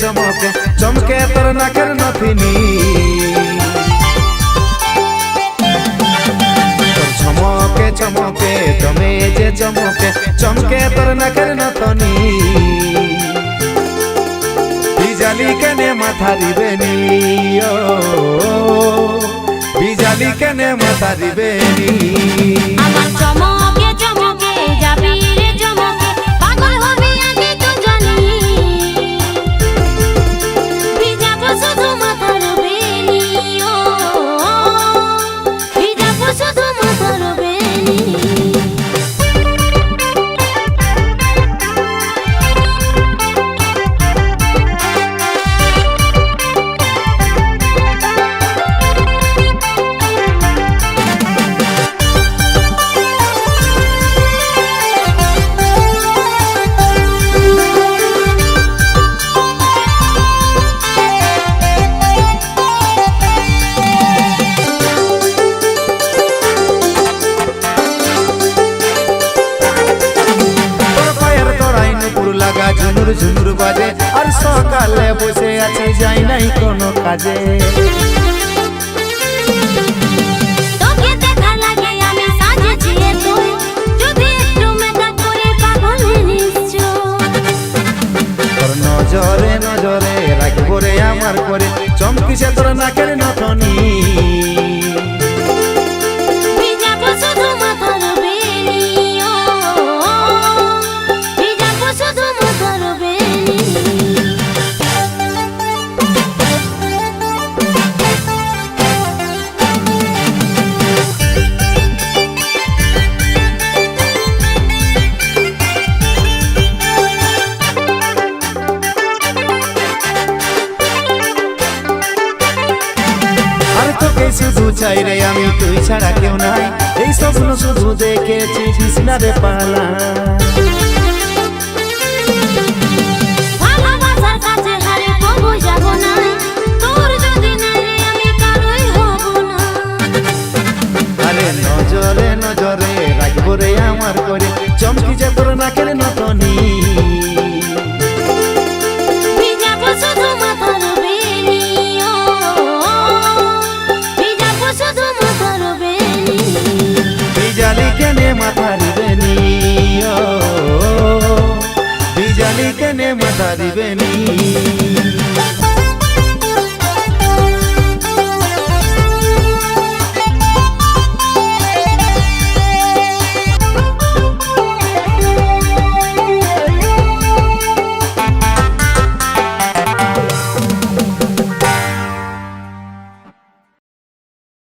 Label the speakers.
Speaker 1: চমকে চমকে তোর নাকের নথিনি চমকে চমকে জমে যে চমকে চমকে তোর নাকের নথনি বিজালি কেনে মাথা দিবেনি ও বিজালি কেনে মাথা দিবেনি
Speaker 2: আমার চমকে চমকে যাবি রে চমকে পাগল হবি আগে তো জানি ভিজাবো শুধু মাথার বেনি ও ভিজাবো শুধু মাথার বেনি
Speaker 1: ঝুনুর ঝুনুর বাজে আর সকালে বসে আছে যাই নাই কোনো কাজে
Speaker 2: তোকে দেখা লাগে আমি সাজেছি তুই যদি একটু মেকআপ করে পাগল নিশ্চয়
Speaker 1: তোর নজরে নজরে রাখবো রে আমার করে চমকিছে তোর নাকের নথনি
Speaker 2: ভিজাবো শুধু মাথার বেনি ও ভিজাবো শুধু মাথার বেনি
Speaker 1: শুধু চাই রে আমি তুই ছাড়া কেউ নাই এই স্বপ্ন শুধু দেখেছি কৃষ্ণারে পালা
Speaker 2: ভালোবাসার কাছে হারে কবু যাব না তোর যদি না রে আমি কারোই হব না
Speaker 1: আরে নজরে নজরে রাখবো রে আমার করে চমকি যে তোর নাকের নতনি
Speaker 2: ভিজাবো শুধু মাথার বেনি ও ভিজাবো শুধু মাথার বেনি
Speaker 1: বিজালি কেনে মাথা দিবেনি ও বিজালি কেনে মাথা দিবেনি